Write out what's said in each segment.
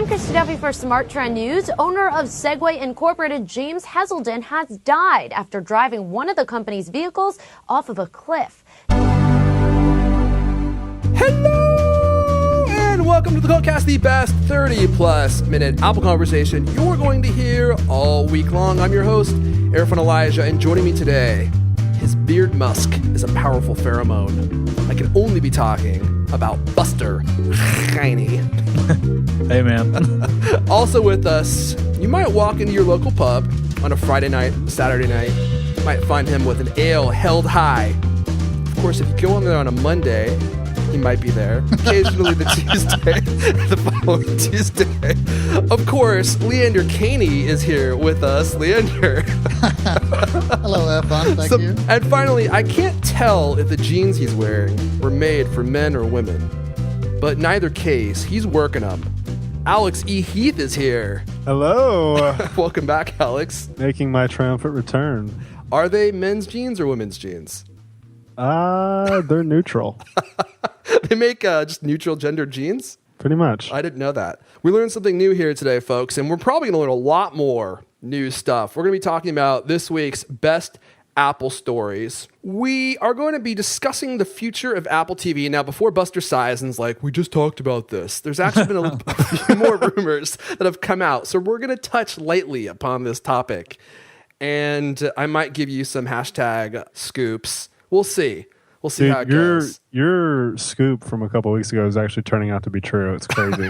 I'm Christy Duffy for Smart Trend News. Owner of Segway Incorporated, James Heselden, has died after driving one of the company's vehicles off of a cliff. Hello and welcome to the Cultcast, the best 30-plus minute Apple conversation you're going to hear all week long. I'm your host, Erfan Elijah, and joining me today, his beard musk is a powerful pheromone. I can only be talking about Buster Shiny. Hey, man. Also with us, you might walk into your local pub on a Friday night, Saturday night. You might find him with an ale held high. Of course, if you go in there on a Monday, he might be there. Occasionally the Tuesday, the following Tuesday. Of course, Leander Caney is here with us. Leander. Hello, Erfan. Thank you. And finally, I can't tell if the jeans he's wearing were made for men or women. But in either case, he's working them. Alex E. Heath is here. Hello. Welcome back, Alex. Making my triumphant return. Are they men's jeans or women's jeans? They're neutral. They make just neutral gender jeans? Pretty much. I didn't know that. We learned something new here today, folks, and we're probably going to learn a lot more new stuff. We're going to be talking about this week's best Apple stories. We are going to be discussing the future of Apple TV. Now, before Buster sighs and's like, we just talked about this, there's actually been a few more rumors that have come out. So we're going to touch lightly upon this topic. And I might give you some hashtag scoops. We'll see. We'll see how it goes. Your scoop from a couple weeks ago is actually turning out to be true. It's crazy.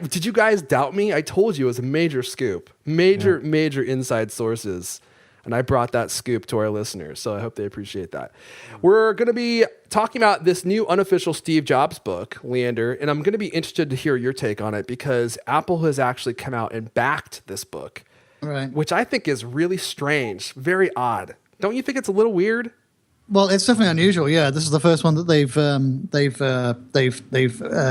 Did you guys doubt me? I told you it was a major scoop. Major inside sources. And I brought that scoop to our listeners, so I hope they appreciate that. We're going to be talking about this new unofficial Steve Jobs book, Leander, and I'm going to be interested to hear your take on it because Apple has actually come out and backed this book, Right. which I think is really strange, very odd. Don't you think it's a little weird? Well, it's definitely unusual. Yeah, this is the first one that they've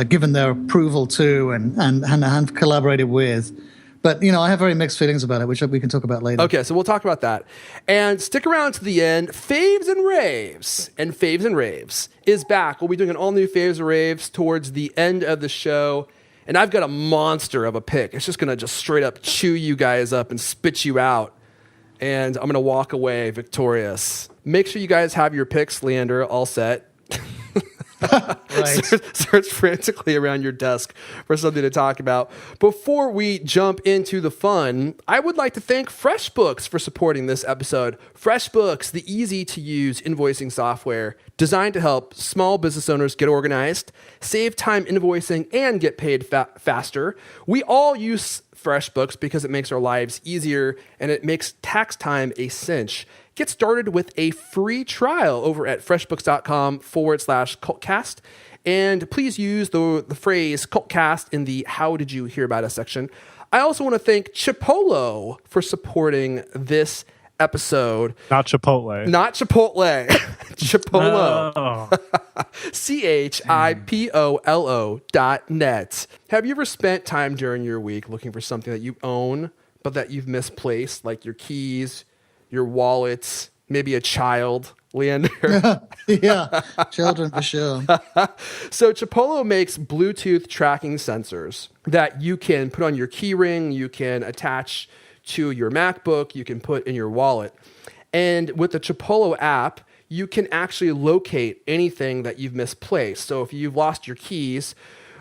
given their approval to and collaborated with. But, you know, I have very mixed feelings about it, which we can talk about later. Okay, so we'll talk about that. And stick around to the end. Faves and Raves. And Faves and Raves is back. We'll be doing an all-new Faves and Raves towards the end of the show. And I've got a monster of a pick. It's just going to just straight up chew you guys up and spit you out. And I'm going to walk away victorious. Make sure you guys have your picks, Leander, all set. Right. Search frantically around your desk for something to talk about. Before we jump into the fun, I would like to thank Freshbooks for supporting this episode. Freshbooks, the easy-to-use invoicing software designed to help small business owners get organized, save time invoicing, and get paid faster. We all use Freshbooks because it makes our lives easier and it makes tax time a cinch. Get started with a free trial over at freshbooks.com/cultcast. And please use the phrase Cultcast in the How Did You Hear About Us section. I also want to thank Chipotle for supporting this episode. Not Chipotle. Not Chipotle. Chipotle. No. CHIPOLO.net. Have you ever spent time during your week looking for something that you own, but that you've misplaced, like your keys, your wallets, maybe a child, Leander? Yeah, children for sure. So Chipotle makes Bluetooth tracking sensors that you can put on your key ring, you can attach to your MacBook, you can put in your wallet. And with the Chipotle app, you can actually locate anything that you've misplaced. So if you've lost your keys,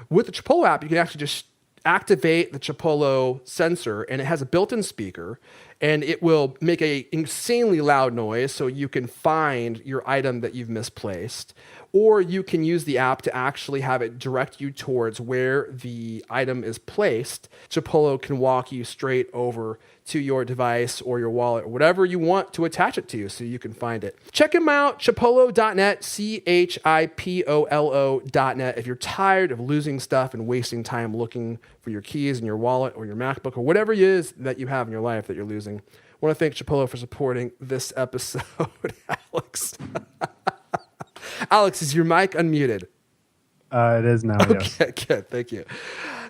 with the Chipotle app, you can actually just activate the Chipotle sensor, and it has a built-in speaker, and it will make a insanely loud noise so you can find your item that you've misplaced. Or you can use the app to actually have it direct you towards where the item is placed. Chipotle can walk you straight over to your device or your wallet or whatever you want to attach it to so you can find it. Check them out, chipotle.net, CHIPOLO.net. If you're tired of losing stuff and wasting time looking for your keys in your wallet or your MacBook or whatever it is that you have in your life that you're losing, I want to thank Chipotle for supporting this episode. Alex. Alex, is your mic unmuted? It is now, yes. Okay, good. Thank you.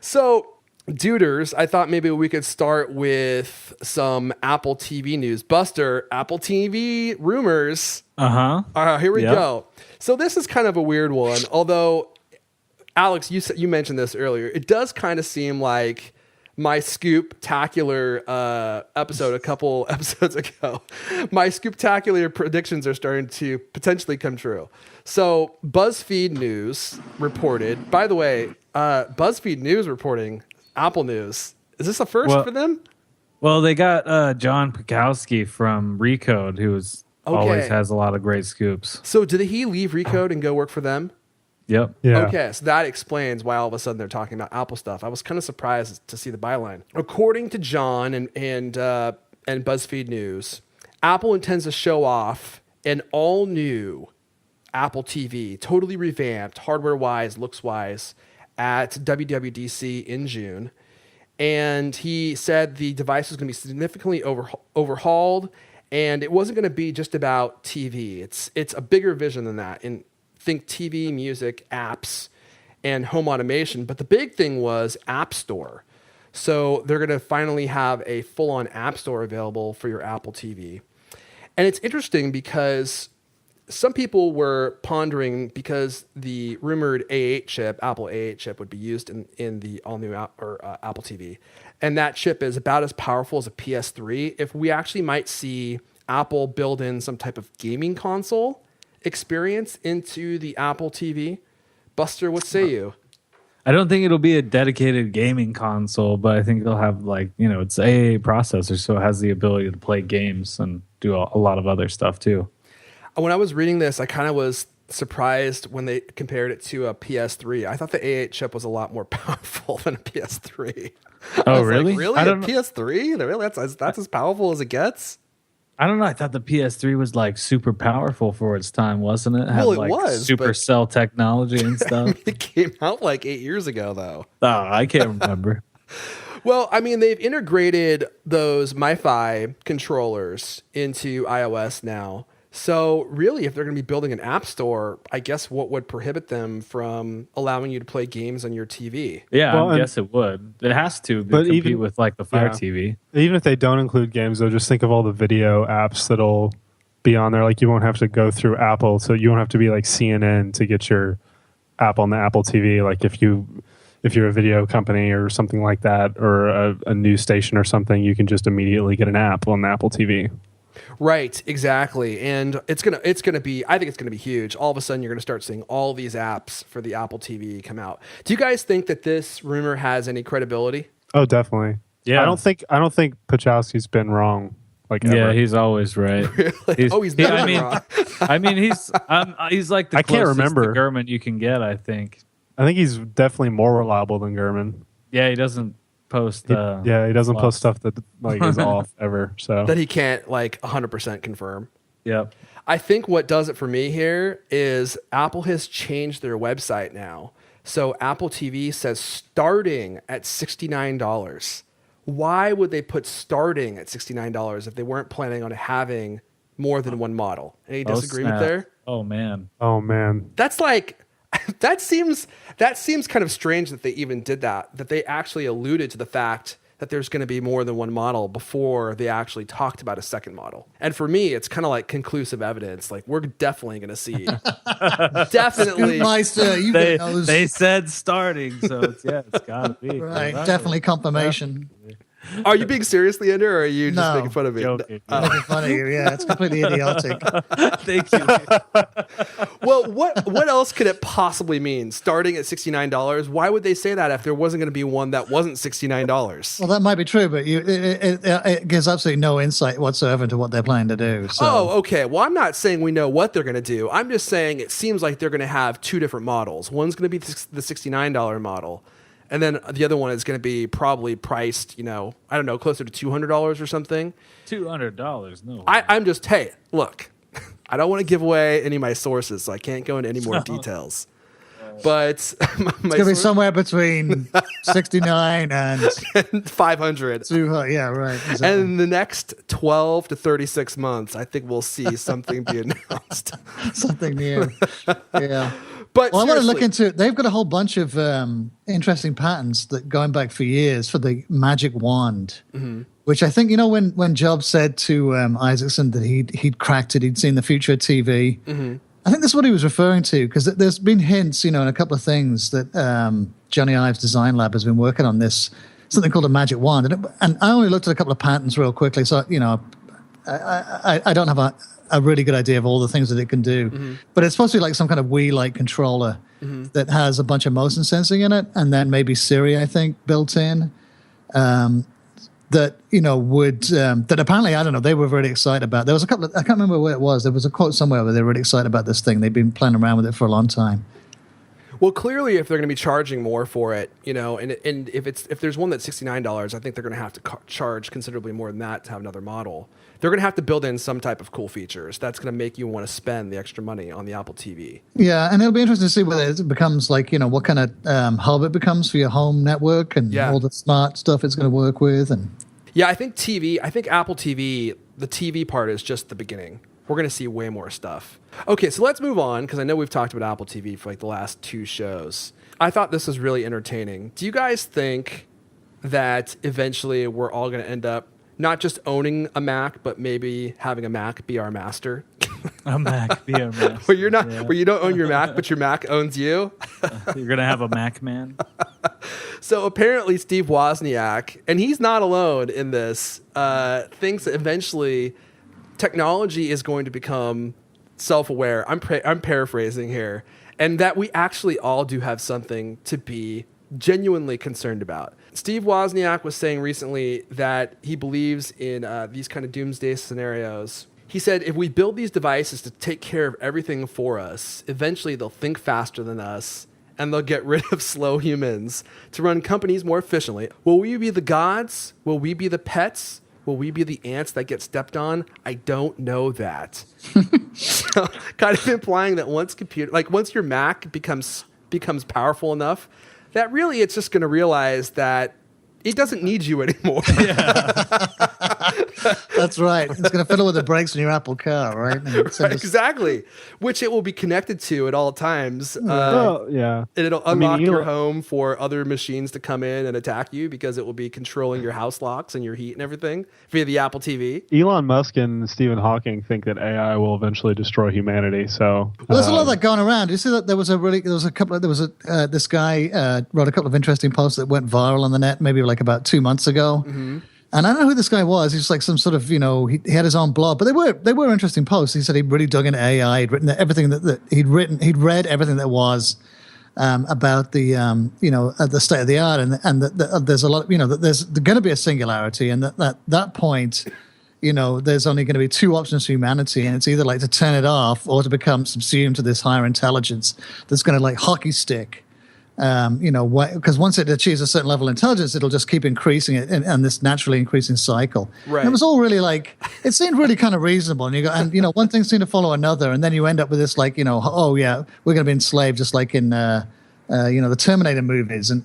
So, duders, I thought maybe we could start with some Apple TV news. Buster, Apple TV rumors. Uh-huh. All right, here we Yep. go. So this is kind of a weird one, although Alex, you mentioned this earlier. It does kind of seem like my Scoop-tacular episode a couple episodes ago. My Scoop-tacular predictions are starting to potentially come true. So BuzzFeed News reported, by the way, BuzzFeed News reporting Apple News. Is this a first for them? Well, they got John Pikowski from Recode, who always has a lot of great scoops. So did he leave Recode and go work for them? Yep. Yeah. Okay, so that explains why all of a sudden they're talking about Apple stuff. I was kind of surprised to see the byline. According to John and BuzzFeed News, Apple intends to show off an all-new Apple TV, totally revamped, hardware-wise, looks-wise, at WWDC in June. And he said the device was going to be significantly overhauled, and it wasn't going to be just about TV. It's a bigger vision than that. And think TV, music, apps, and home automation. But the big thing was App Store. So they're going to finally have a full-on App Store available for your Apple TV. And it's interesting because some people were pondering, because the rumored A8 chip, Apple A8 chip, would be used in the all-new Apple TV. And that chip is about as powerful as a PS3. If we actually might see Apple build in some type of gaming console experience into the Apple TV. Buster, what say you? I don't think it'll be a dedicated gaming console, but I think they'll have it's a processor, so it has the ability to play games and do a lot of other stuff too. When I was reading this, I kind of was surprised when they compared it to a PS3. I thought the A8 chip was a lot more powerful than a PS3. Oh, really? Like, really? A PS3? Really? That's as powerful as it gets? I don't know. I thought the PS3 was like super powerful for its time, wasn't it? Well, it had, was Supercell technology and stuff. It came out like 8 years ago, though. Oh, I can't remember. Well, I mean, they've integrated those MiFi controllers into iOS now. So really, if they're going to be building an app store, I guess what would prohibit them from allowing you to play games on your TV? Yeah, I guess it would. It has to compete with like the Fire TV. Even if they don't include games, though, just think of all the video apps that'll be on there. Like you won't have to go through Apple, so you won't have to be like CNN to get your app on the Apple TV. Like if you're a video company or something like that, or a news station or something, you can just immediately get an app on the Apple TV. Right, exactly. And it's gonna be, I think it's gonna be huge. All of a sudden you're gonna start seeing all these apps for the Apple TV come out. Do you guys think that this rumor has any credibility? Oh, definitely. Yeah. I don't think Pachowski's been wrong. Yeah, he's always right. Really? He's never wrong. I mean, he's like the I can't closest remember. to Gurman you can get, I think. I think he's definitely more reliable than Gurman. Yeah, he doesn't post. He doesn't post stuff that like is off ever. So that he can't like 100% confirm. Yep. I think what does it for me here is Apple has changed their website now. So Apple TV says starting at $69. Why would they put starting at $69 if they weren't planning on having more than one model? Any disagreement there? Oh man. That's like, that seems kind of strange that they even did that they actually alluded to the fact that there's going to be more than one model before they actually talked about a second model. And for me, it's kind of like conclusive evidence. Like we're definitely going to see, definitely. Meister, you get those. They said starting, so it's got to be. Right, definitely confirmation. Are you being serious, Leander, or are you just No. making fun of me? Joking. Making fun of you, yeah, it's completely idiotic. Thank you. Well, what else could it possibly mean? Starting at $69? Why would they say that if there wasn't going to be one that wasn't $69? Well, that might be true, but it gives absolutely no insight whatsoever into what they're planning to do. So. Oh, okay. Well, I'm not saying we know what they're going to do. I'm just saying it seems like they're going to have two different models. One's going to be the $69 model, and then the other one is going to be probably priced, I don't know, closer to $200 or something. $200? No. I'm just, hey, look, I don't want to give away any of my sources, so I can't go into any more details. But it's going to be somewhere between 69 and 500. Yeah, right. Exactly. And in the next 12 to 36 months, I think we'll see something be announced. Something new. Yeah. But I want to look into it. They've got a whole bunch of interesting patents that going back for years for the magic wand, which I think, when Jobs said to Isaacson that he'd cracked it, he'd seen the future of TV. I think that's what he was referring to, because there's been hints, in a couple of things that Johnny Ive's design lab has been working on this, something called a magic wand. And I only looked at a couple of patents real quickly, so, I don't have a really good idea of all the things that it can do. Mm-hmm. But it's supposed to be like some kind of Wii-like controller that has a bunch of motion sensing in it, and then maybe Siri, I think, built in. That would that apparently, I don't know, they were very excited about. There was a couple of, I can't remember where it was. There was a quote somewhere where they were really excited about this thing. They've been playing around with it for a long time. Well, clearly, if they're going to be charging more for it, and if there's one that's $69, I think they're going to have to charge considerably more than that to have another model. They're going to have to build in some type of cool features that's going to make you want to spend the extra money on the Apple TV. Yeah, and it'll be interesting to see whether it becomes like, what kind of hub it becomes for your home network and all the smart stuff it's going to work with. And yeah, I think Apple TV, the TV part is just the beginning. We're going to see way more stuff. Okay, so let's move on, because I know we've talked about Apple TV for like the last 2 shows. I thought this was really entertaining. Do you guys think that eventually we're all going to end up not just owning a Mac, but maybe having a Mac be our master? A Mac be our master. where you don't own your Mac, but your Mac owns you? You're going to have a Mac man? So apparently Steve Wozniak, and he's not alone in this, thinks that eventually technology is going to become self-aware. I'm paraphrasing here. And that we actually all do have something to be genuinely concerned about. Steve Wozniak was saying recently that he believes in these kind of doomsday scenarios. He said, if we build these devices to take care of everything for us, eventually they'll think faster than us, and they'll get rid of slow humans to run companies more efficiently. Will we be the gods? Will we be the pets? Will we be the ants that get stepped on? I don't know that. So, kind of implying that once your Mac becomes powerful enough, that really it's just going to realize that it doesn't need you anymore. That's right. It's going to fiddle with the brakes in your Apple car, right? Exactly. Which it will be connected to at all times. Yeah. And it'll unlock your home for other machines to come in and attack you, because it will be controlling your house locks and your heat and everything via the Apple TV. Elon Musk and Stephen Hawking think that AI will eventually destroy humanity. So there's a lot of that going around. You see that this guy wrote a couple of interesting posts that went viral on the net, maybe like about 2 months ago. Mm-hmm. And I don't know who this guy was. He's like some sort of, he had his own blog, but they were interesting posts. He said he really dug into AI. He'd written everything he'd read everything that was about the, the state of the art, and that there's a lot, that there's going to be a singularity, and that point, there's only going to be 2 options for humanity, and it's either like to turn it off or to become subsumed to this higher intelligence that's going to like hockey stick. Because once it achieves a certain level of intelligence, it'll just keep increasing it and this naturally increasing cycle. Right. And it was all really it seemed really kind of reasonable. And one thing seemed to follow another, and then you end up with this oh yeah, we're going to be enslaved just like in the Terminator movies. And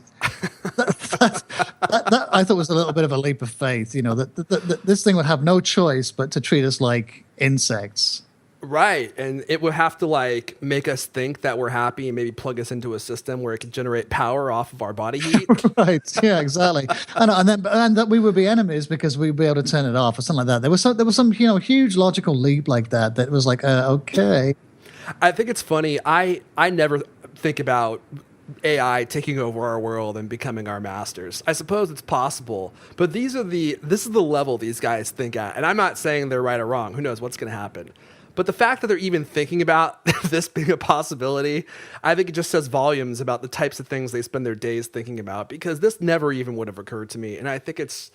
that I thought was a little bit of a leap of faith. That this thing would have no choice but to treat us like insects. Right, and it would have to make us think that we're happy and maybe plug us into a system where it can generate power off of our body heat. Right, yeah, exactly. and that we would be enemies because we'd be able to turn it off or something like that. There was some huge logical leap like that was like okay. I think it's funny. I never think about AI taking over our world and becoming our masters. I suppose it's possible, but this is the level these guys think at. And I'm not saying they're right or wrong. Who knows what's going to happen? But the fact that they're even thinking about this being a possibility, I think it just says volumes about the types of things they spend their days thinking about, because this never even would have occurred to me. And I think it's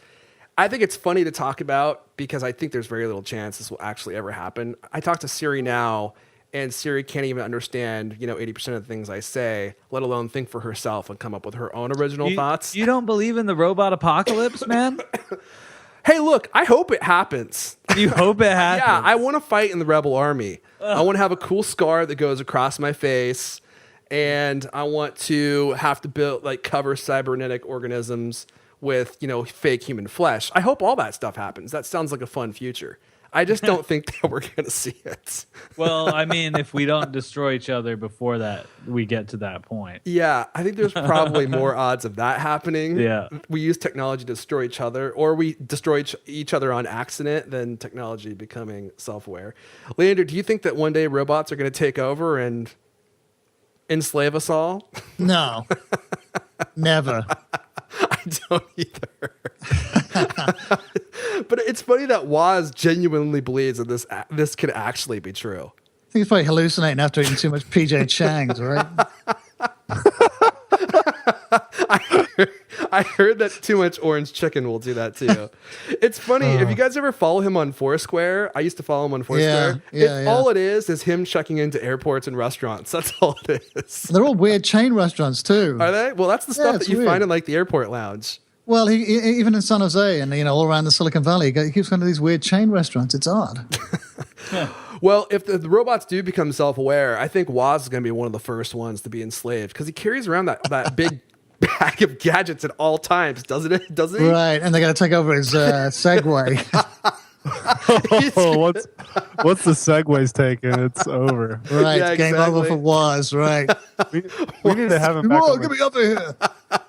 funny to talk about, because I think there's very little chance this will actually ever happen. I talk to Siri now, and Siri can't even understand, 80% of the things I say, let alone think for herself and come up with her own original thoughts. You don't believe in the robot apocalypse, man? Hey, look, I hope it happens. You hope it happens? Yeah, I want to fight in the Rebel Army. I want to have a cool scar that goes across my face, and I want to have to cover cybernetic organisms with, fake human flesh. I hope all that stuff happens. That sounds like a fun future. I just don't think that we're going to see it. Well, I mean, if we don't destroy each other before that, we get to that point. Yeah, I think there's probably more odds of that happening. Yeah. We use technology to destroy each other, or we destroy each other on accident than technology becoming self-aware. Leander, do you think that one day robots are going to take over and enslave us all? No, never. I don't either. But it's funny that Woz genuinely believes that this could actually be true. I think he's probably hallucinating after eating too much PJ Chang's, right? I heard that too much orange chicken will do that too. It's funny. If you guys ever follow him on Foursquare, I used to follow him on Foursquare. Yeah. All it is him checking into airports and restaurants. That's all it is. They're all weird chain restaurants too. Are they? Well, that's the stuff that it's you weird. find in like the airport lounge. Well, he even in San Jose and all around the Silicon Valley, he keeps going to these weird chain restaurants. It's odd. Well, if the robots do become self-aware, I think Woz is going to be one of the first ones to be enslaved because he carries around that big bag of gadgets at all times, doesn't he? Right, and they got to take over his Segway. Oh, what's the Segway's taking? It's over. Right, Yeah, game over for Woz. Right. We need to have him back. Whoa, get me up here.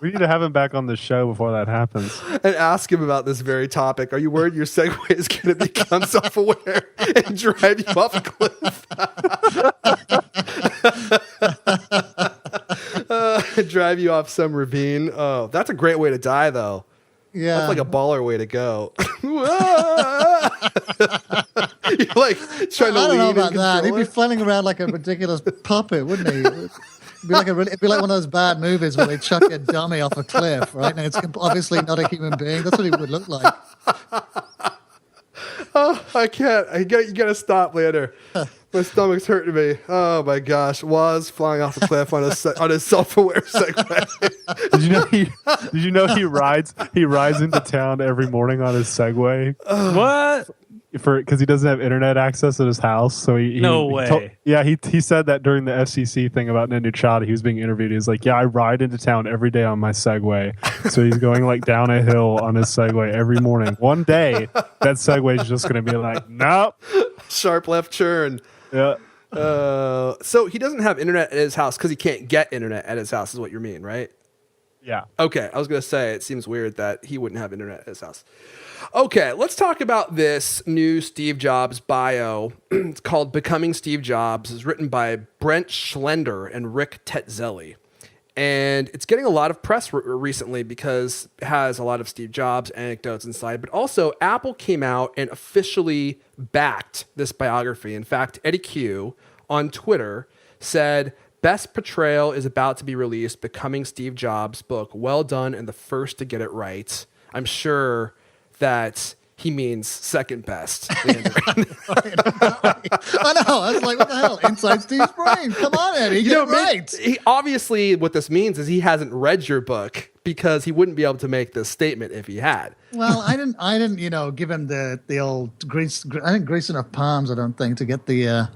We need to have him back on the show before that happens. And ask him about this very topic. Are you worried your Segway is going to become self-aware and drive you off a cliff? Drive you off some ravine. Oh, that's a great way to die, though. Yeah. That's like a baller way to go. You're like trying to I don't know lean about and that. He'd control be it. flailing around like a ridiculous puppet, wouldn't he? It'd be like one of those bad movies where they chuck a dummy off a cliff, right? And it's obviously not a human being. That's what he would look like. Oh, I can't. You gotta stop, Leander. My stomach's hurting me. Oh my gosh, Woz flying off a cliff on a self-aware Segway. Did you know he rides into town every morning on his Segway? What? Because he doesn't have internet access at his house, so he way. He said that during the FCC thing about Ninja Chada. He was being interviewed. He's like, yeah, I ride into town every day on my Segway. So he's going like down a hill on his Segway every morning. One day that Segway is just going to be like, nope, Sharp left turn. yeah. So he doesn't have internet at his house because he can't get internet at his house, is what you mean, right? Yeah. Okay, I was going to say, it seems weird that he wouldn't have internet at his house. Okay, let's talk about this new Steve Jobs bio. It's called Becoming Steve Jobs. It's written by Brent Schlender and Rick Tetzelli. And it's getting a lot of press recently because it has a lot of Steve Jobs anecdotes inside. But also, Apple came out and officially backed this biography. In fact, Eddie Q on Twitter said, "Best portrayal is about to be released. Becoming Steve Jobs book. Well done and the first to get it right." I'm sure that he means second best. I know. I was like, what the hell? Inside Steve's brain. Come on, Eddie. Get it right. He obviously, what this means is he hasn't read your book because he wouldn't be able to make this statement if he had. Well, I didn't, give him the old grease. I didn't grease enough palms. I don't think to get the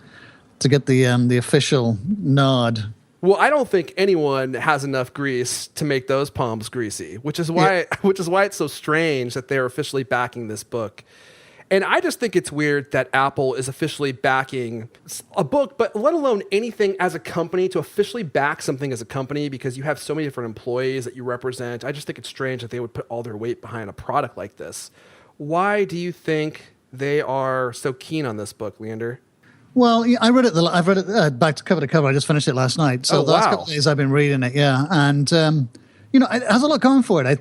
official nod. Well, I don't think anyone has enough grease to make those palms greasy, which is why it's so strange that they're officially backing this book. And I just think it's weird that Apple is officially backing a book, but let alone anything as a company, to officially back something as a company because you have so many different employees that you represent. I just think it's strange that they would put all their weight behind a product like this. Why do you think they are so keen on this book, Leander? Well, I've read it back to cover. I just finished it last night. So the last couple of days I've been reading it, yeah. And, it has a lot going for it.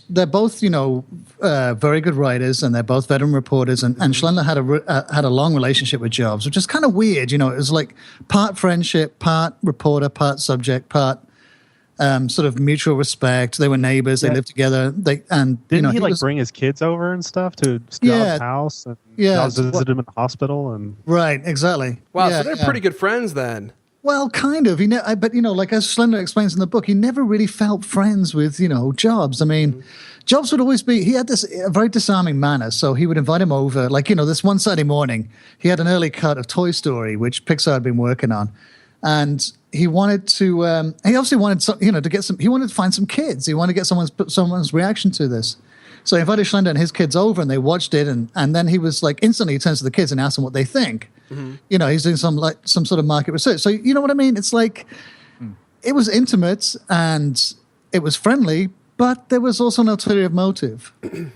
They're both, very good writers, and they're both veteran reporters. And Schlender had a long relationship with Jobs, which is kind of weird. It was like part friendship, part reporter, part subject, part sort of mutual respect. They were neighbors. They lived together. Didn't he bring his kids over and stuff to Jobs' house? And Jobs visited him in the hospital. And right, exactly. Wow, so they're pretty good friends then. Well, kind of. But like as Schlender explains in the book, he never really felt friends with Jobs. I mean, Jobs would always he had this very disarming manner. So he would invite him over. Like this one Saturday morning, he had an early cut of Toy Story, which Pixar had been working on, and he wanted to. He obviously wanted to get some. He wanted to find some kids. He wanted to get someone's reaction to this. So he invited Schlender and his kids over, and they watched it, and then he was like, instantly he turns to the kids and asks them what they think. He's doing some sort of market research. So you know what I mean? It's like it was intimate and it was friendly, but there was also an ulterior motive.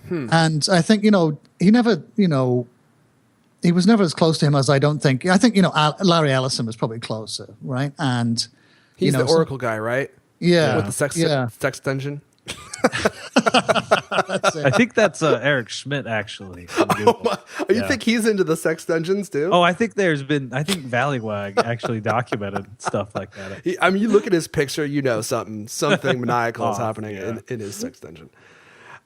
And I think, he never, he was never as close to him as I think, Larry Ellison was probably closer, right? And he's the Oracle guy, right? Yeah. With the sex dungeon. I think that's Eric Schmidt, actually. You think he's into the sex dungeons too? Oh, I think Valleywag actually documented stuff like that. You look at his picture, something maniacal is happening in his sex dungeon.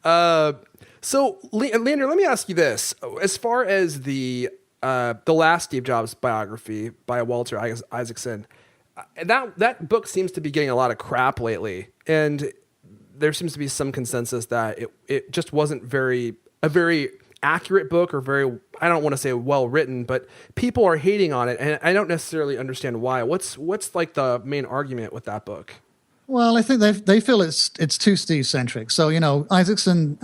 So, Leander, let me ask you this: as far as the last Steve Jobs biography by Walter Isaacson, that book seems to be getting a lot of crap lately, and there seems to be some consensus that it just wasn't a very accurate book, or I don't want to say well written, but people are hating on it, and I don't necessarily understand why. What's like the main argument with that book? Well, I think they feel it's too Steve centric. So Isaacson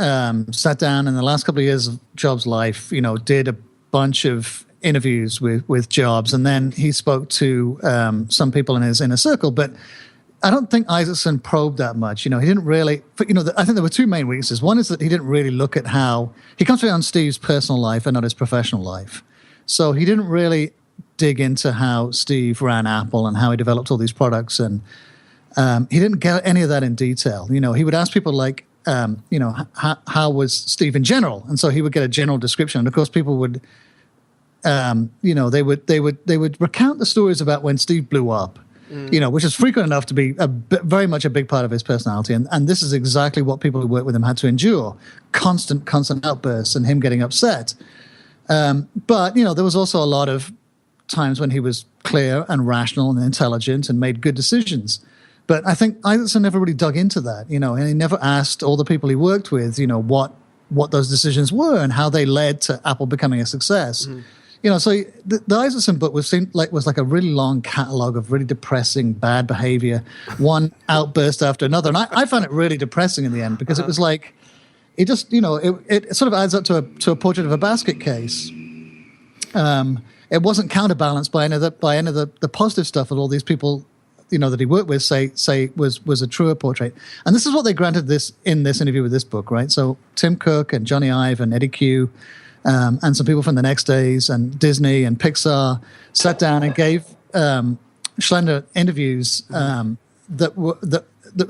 sat down in the last couple of years of Jobs' life, did a bunch of interviews with Jobs, and then he spoke to some people in his inner circle, but I don't think Isaacson probed that much. He didn't really. I think there were two main weaknesses. One is that he didn't really look at how he concentrated on Steve's personal life and not his professional life. So he didn't really dig into how Steve ran Apple and how he developed all these products, and he didn't get any of that in detail. He would ask people like, how was Steve in general, and so he would get a general description. And of course, people would, they would recount the stories about when Steve blew up. Which is frequent enough to be very much a big part of his personality. And this is exactly what people who work with him had to endure. Constant outbursts and him getting upset. But, there was also a lot of times when he was clear and rational and intelligent and made good decisions. But I think Isaacson never really dug into that, and he never asked all the people he worked with, what those decisions were and how they led to Apple becoming a success. So the Isaacson book was like a really long catalog of really depressing bad behavior, one outburst after another, and I found it really depressing in the end because it was like it just it sort of adds up to a portrait of a basket case. It wasn't counterbalanced by any of the positive stuff that all these people that he worked with say was a truer portrait, and this is what they granted in this interview with this book, right? So Tim Cook and Johnny Ive and Eddie Q. And some people from the Next Days and Disney and Pixar sat down and gave Schlender interviews that were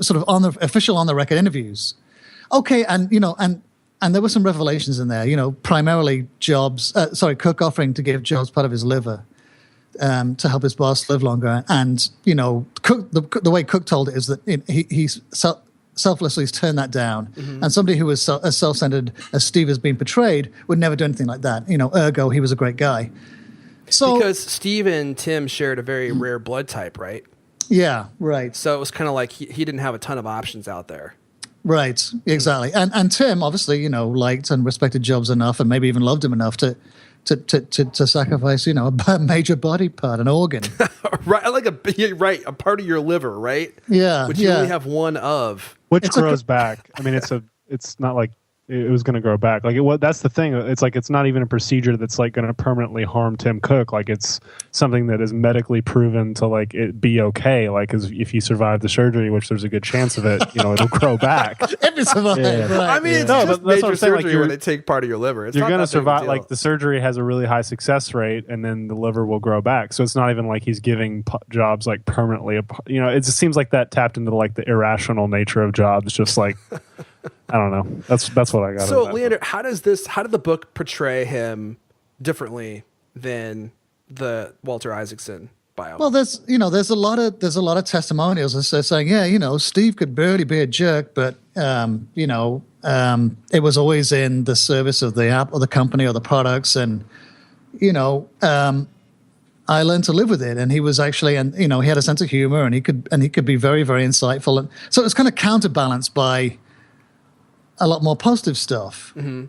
sort of on the record interviews. Okay, and there were some revelations in there. Primarily Cook offering to give Jobs part of his liver to help his boss live longer, and Cook the way Cook told it is that he selflessly turned that down. And somebody who was as self-centered as Steve has been portrayed would never do anything like that. Ergo, he was a great guy. So because Steve and Tim shared a very rare blood type, right? Yeah, right. So it was kind of like he didn't have a ton of options out there. Right, exactly. And Tim obviously, liked and respected Jobs enough, and maybe even loved him enough to sacrifice, a major body part, an organ. Right, like a part of your liver, right? Yeah, which you only have one of. Which grows back. I mean, it's not like it was going to grow back. Like that's the thing. It's like it's not even a procedure that's like going to permanently harm Tim Cook. Like it's something that is medically proven to like it be okay. Like if you survive the surgery, which there's a good chance of it, it'll grow back. If you survive, yeah. right. I mean, it's just major surgery when they take part of your liver. You're going to survive. Like the surgery has a really high success rate, and then the liver will grow back. So it's not even like he's giving Jobs like permanently. It just seems like that tapped into like the irrational nature of Jobs. Just like. I don't know. That's what I got. So, Leander, how did the book portray him differently than the Walter Isaacson bio? Well, there's a lot of testimonials that saying, Steve could barely be a jerk, but it was always in the service of the app or the company or the products, and I learned to live with it, and he was actually, and he had a sense of humor, and he could be very, very insightful, and so it was kind of counterbalanced by a lot more positive stuff. Mm-hmm.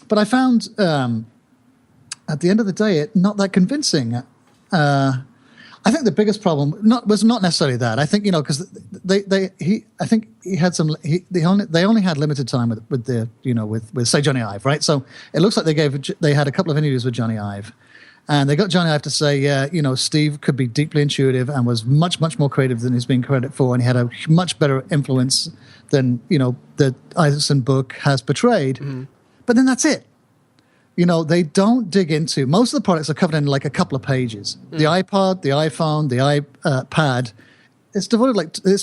But I found at the end of the day, it not that convincing. I think the biggest problem was not necessarily that. I think because I think he had some. They only had limited time with say Johnny Ive, right? So it looks like they had a couple of interviews with Johnny Ive, and they got Johnny Ive to say, yeah, Steve could be deeply intuitive and was much more creative than he's been credited for, and he had a much better influence than the Isaacson book has portrayed. Mm-hmm. But then that's it. They don't dig into, most of the products are covered in like a couple of pages. Mm. The iPod, the iPhone, the iPad, its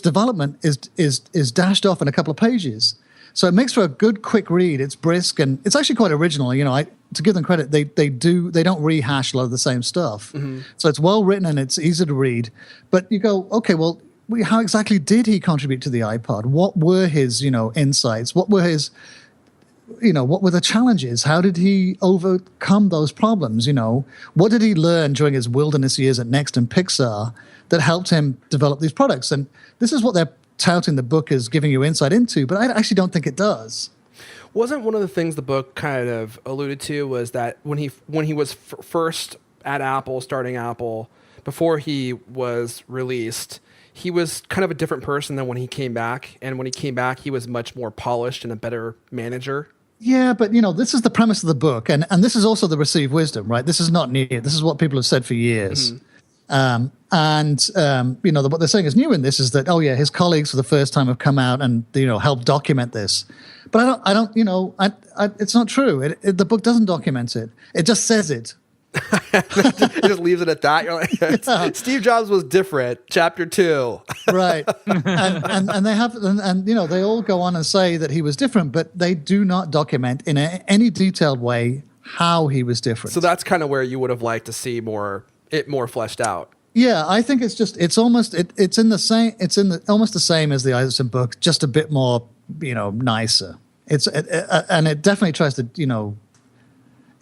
development is dashed off in a couple of pages. So it makes for a good, quick read. It's brisk and it's actually quite original. To give them credit, they don't rehash a lot of the same stuff. Mm-hmm. So it's well written and it's easy to read. But you go, okay, well, how exactly did he contribute to the iPod? What were his, insights? What were his... what were the challenges? How did he overcome those problems? What did he learn during his wilderness years at Next and Pixar that helped him develop these products? And this is what they're touting the book as giving you insight into, but I actually don't think it does. Wasn't one of the things the book kind of alluded to was that when he was first at Apple, starting Apple, before he was released, he was kind of a different person than when he came back. And when he came back, he was much more polished and a better manager. Yeah, but this is the premise of the book, and this is also the received wisdom, right? This is not new. This is what people have said for years. Mm-hmm. What they're saying is new in this is that, his colleagues for the first time have come out and helped document this. But I don't, it's not true. The book doesn't document it. It just says it. It just leaves it at that. You're like, yeah. Steve Jobs was different. Chapter 2, right? And they have, and they all go on and say that he was different, but they do not document in any detailed way how he was different. So that's kind of where you would have liked to see more fleshed out. Yeah, I think it's almost almost the same as the Isaacson book, just a bit more nicer. And it definitely tries to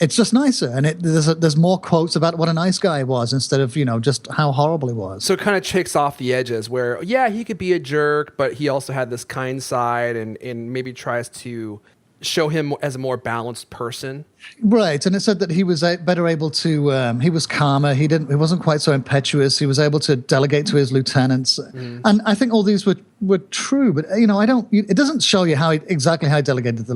it's just nicer, and there's more quotes about what a nice guy was instead of just how horrible he was. So it kind of checks off the edges where he could be a jerk, but he also had this kind side, and maybe tries to show him as a more balanced person. Right, and it said that he was better able to. He was calmer. He wasn't quite so impetuous. He was able to delegate to his lieutenants, and I think all these were true. But I don't. It doesn't show you exactly how he delegated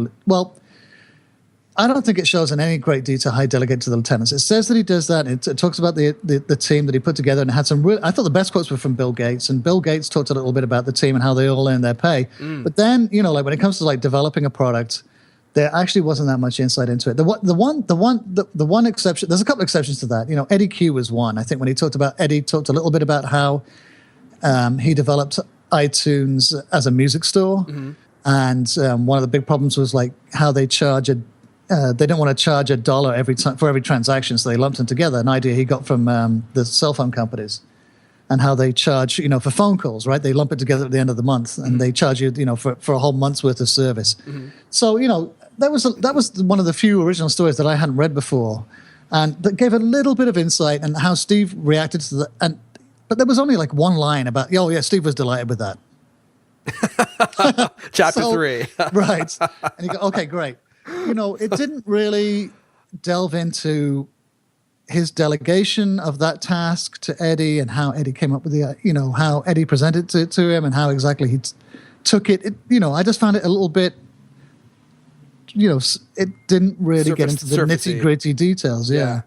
I don't think it shows in any great detail how he delegated to the lieutenants. It says that he does that. It talks about the team that he put together, and it had some I thought the best quotes were from Bill Gates, and Bill Gates talked a little bit about the team and how they all earn their pay. But then, when it comes to developing a product, there actually wasn't that much insight into it. The one exception, there's a couple of exceptions to that. Eddie Q was one. I think when he talked about Eddie, talked a little bit about how he developed iTunes as a music store, and one of the big problems was how they charge they don't want to charge $1 for every transaction, so they lumped them together. An idea he got from the cell phone companies, and how they charge, for phone calls, right? They lump it together at the end of the month, and they charge you, for a whole month's worth of service. Mm-hmm. So, that was one of the few original stories that I hadn't read before, and that gave a little bit of insight and how Steve reacted to that. But there was only one line about, Steve was delighted with that. Chapter 3. Right. And you go, okay, great. It didn't really delve into his delegation of that task to Eddie and how Eddie came up with how Eddie presented it to him and how exactly he took it. I just found it a little bit, it didn't really get into the nitty-gritty details. Yeah.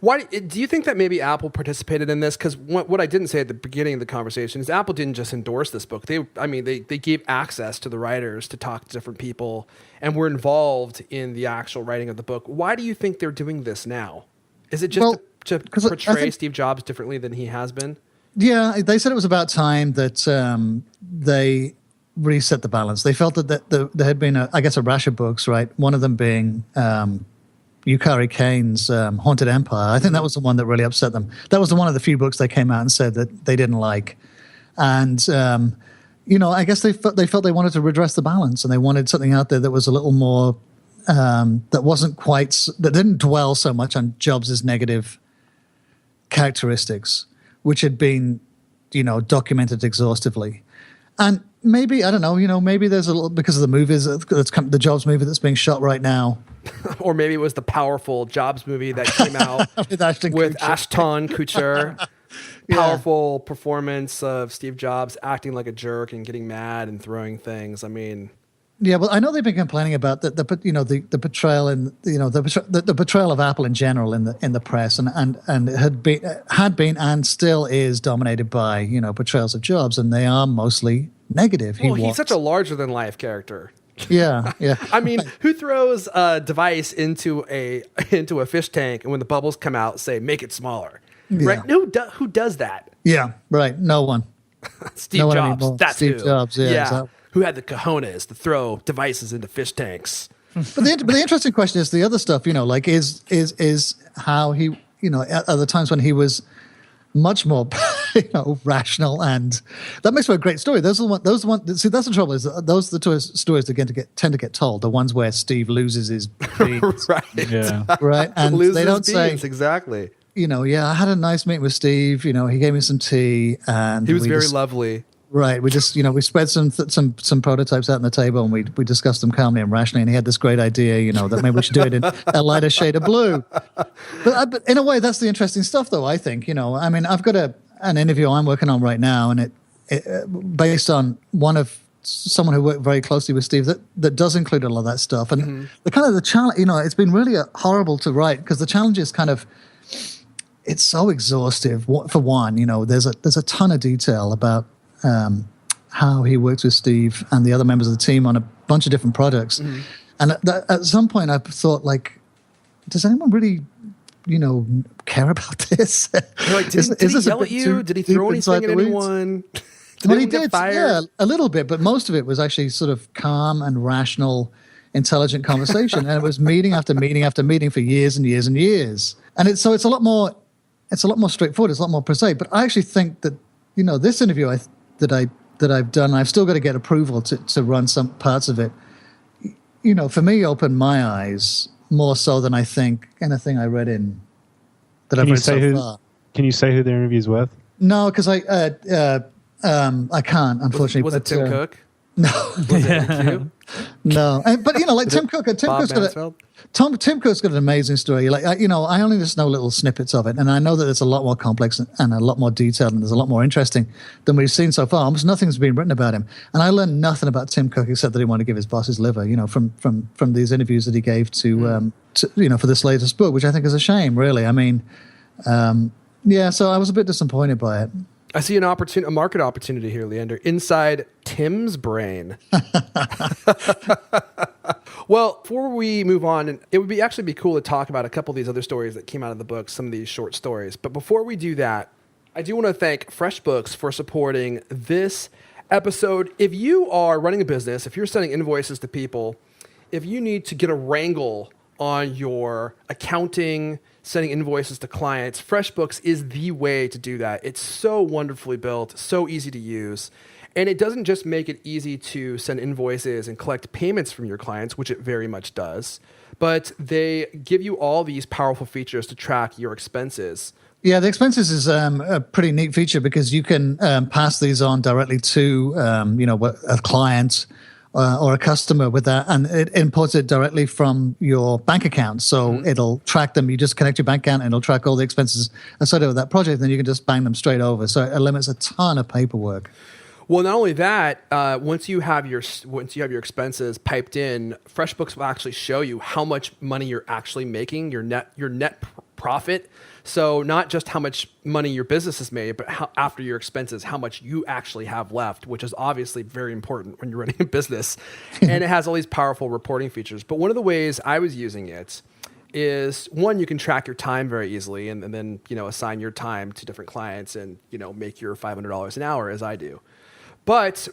Why do you think that maybe Apple participated in this? Because what I didn't say at the beginning of the conversation is Apple didn't just endorse this book. They gave access to the writers to talk to different people and were involved in the actual writing of the book. Why do you think they're doing this now? Is it just to portray Steve Jobs differently than he has been? Yeah, they said it was about time that they reset the balance. They felt that there had been a rash of books, right? One of them being Yukari Kane's Haunted Empire. I think that was the one that really upset them. That was one of the few books they came out and said that they didn't like. And, I guess they felt they wanted to redress the balance, and they wanted something out there that was a little more, that didn't dwell so much on Jobs' negative characteristics, which had been, documented exhaustively. And maybe, I don't know, maybe there's a little, because of the movies, the Jobs movie that's being shot right now. Or maybe it was the powerful Jobs movie that came out with Ashton Kutcher powerful performance of Steve Jobs acting like a jerk and getting mad and throwing things. I mean, Yeah, well, I know they've been complaining about the portrayal and the portrayal of Apple in general in the press, and it had been and still is dominated by portrayals of Jobs, and they are mostly negative. He's such a larger than life character. Yeah. I mean, who throws a device into a fish tank and when the bubbles come out, say make it smaller, right? Who does that? Yeah, right. No one. Steve No one Jobs. anymore. That's Steve who. Jobs. Yeah. Exactly. Who had the cojones to throw devices into fish tanks? But the interesting question is the other stuff. Like is how he at the times when he was much more rational, and that makes for a great story. Those are the ones. See, that's the trouble, is that those are the stories that tend to get told. The ones where Steve loses his beans, Right. Yeah. right, and Loses they don't his say beans, exactly. I had a nice meeting with Steve. He gave me some tea, and He was very lovely. Right. We just, we spread some prototypes out on the table, and we discussed them calmly and rationally. And he had this great idea, that maybe we should do it in a lighter shade of blue. But in a way, that's the interesting stuff, though. I think, I mean, I've got an interview I'm working on right now, and it based on someone who worked very closely with Steve that does include a lot of that stuff. And the challenge, it's been really horrible to write because the challenge is it's so exhaustive. For one, there's a ton of detail about how he works with Steve and the other members of the team on a bunch of different products. And at some point I thought, does anyone really, care about this? Like, did he yell at you? Did he throw anything at anyone? Well, he did, yeah, a little bit, but most of it was actually sort of calm and rational, intelligent conversation. And it was meeting after meeting after meeting for years and years and years. And it's a lot more straightforward. It's a lot more prosaic. But I actually think that, this interview that I've done, I've still got to get approval to run some parts of it. For me, opened my eyes more so than I think anything I read that I've read so far. Can you say who the interview's with? No, because I can't, unfortunately. Was it Tim Cook? No. Was it you? No. But Tim Cook. Tim Cook's got an amazing story. I only just know little snippets of it, and I know that it's a lot more complex and a lot more detailed, and there's a lot more interesting than we've seen so far. Almost nothing's been written about him, and I learned nothing about Tim Cook except that he wanted to give his boss his liver. From these interviews that he gave to for this latest book, which I think is a shame, really. I mean, so I was a bit disappointed by it. I see a market opportunity here, Leander, inside Tim's brain. Well, before we move on, and it would actually be cool to talk about a couple of these other stories that came out of the book, some of these short stories. But before we do that, I do want to thank Freshbooks for supporting this episode. If you are running a business, if you're sending invoices to people, if you need to get a wrangle on your accounting, sending invoices to clients, FreshBooks is the way to do that. It's so wonderfully built, so easy to use. And it doesn't just make it easy to send invoices and collect payments from your clients, which it very much does, but they give you all these powerful features to track your expenses. Yeah, the expenses is a pretty neat feature because you can pass these on directly to a client or a customer with that, and it imports it directly from your bank account. So it'll track them. You just connect your bank account, and it'll track all the expenses associated with that project. And then you can just bang them straight over. So it eliminates a ton of paperwork. Well, not only that, once you have your expenses piped in, FreshBooks will actually show you how much money you're actually making, your net profit. So not just how much money your business has made, but after your expenses, how much you actually have left, which is obviously very important when you're running a business. And it has all these powerful reporting features. But one of the ways I was using it is, one, you can track your time very easily and then assign your time to different clients and make your $500 an hour, as I do. But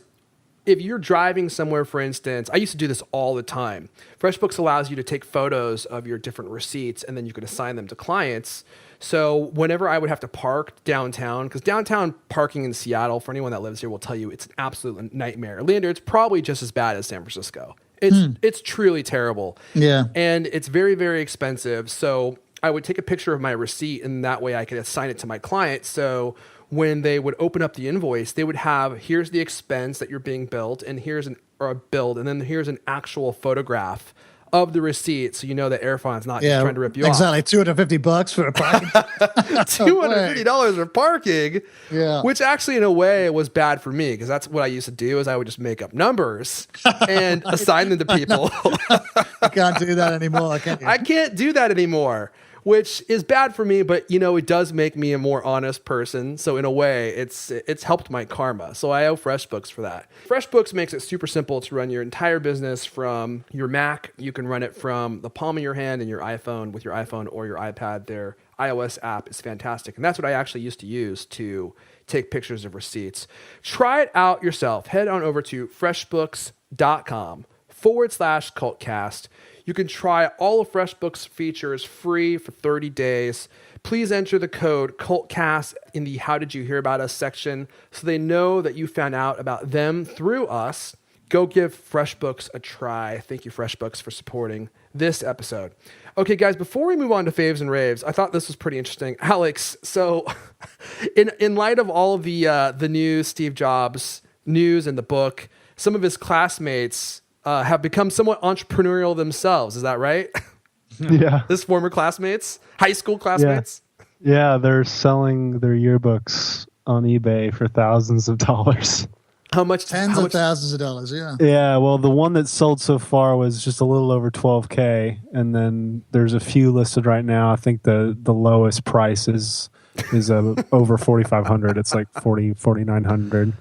if you're driving somewhere, for instance, I used to do this all the time. FreshBooks allows you to take photos of your different receipts, and then you can assign them to clients. So whenever I would have to park downtown, because downtown parking in Seattle, for anyone that lives here, will tell you it's an absolute nightmare. Leander, it's probably just as bad as San Francisco. It's truly terrible. Yeah. And it's very, very expensive. So I would take a picture of my receipt, and that way I could assign it to my client. So when they would open up the invoice, they would have, here's the expense that you're being billed, and here's billed, and then here's an actual photograph of the receipt, so you know that Airfine's not just trying to rip you off. Exactly, $250 for a parking. $250 for parking, Yeah. which actually in a way was bad for me because that's what I used to do is I would just make up numbers and assign them to people. You can't do that anymore, can you? I can't do that anymore, which is bad for me, but it does make me a more honest person. So in a way, it's helped my karma. So I owe FreshBooks for that. FreshBooks makes it super simple to run your entire business from your Mac. You can run it from the palm of your hand and your iPhone with your iPhone or your iPad. Their iOS app is fantastic. And that's what I actually used to use to take pictures of receipts. Try it out yourself. Head on over to freshbooks.com/cultcast. You can try all of FreshBooks features free for 30 days. Please enter the code CULTCAST in the How Did You Hear About Us section so they know that you found out about them through us. Go give FreshBooks a try. Thank you, FreshBooks, for supporting this episode. Okay, guys, before we move on to faves and raves, I thought this was pretty interesting. Alex, so in light of all of the new Steve Jobs news in the book, some of his classmates have become somewhat entrepreneurial themselves. Is that right? Yeah. His former classmates, high school classmates? Yeah, they're selling their yearbooks on eBay for thousands of dollars. How much? Tens of thousands of dollars, yeah. Yeah, well, the one that sold so far was just a little over $12K, and then there's a few listed right now. I think the lowest price is over $4,500. It's like $4,900.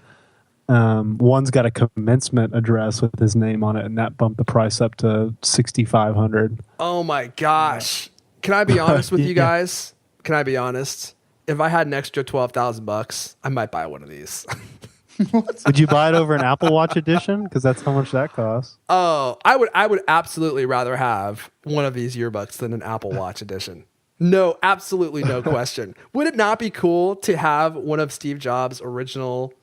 One's got a commencement address with his name on it, and that bumped the price up to $6,500. Oh my gosh! Can I be honest with you guys? Can I be honest? If I had an extra $12,000, I might buy one of these. Would you buy it over an Apple Watch edition? Because that's how much that costs. Oh, I would absolutely rather have one of these yearbooks than an Apple Watch edition. No, absolutely no question. Would it not be cool to have one of Steve Jobs' original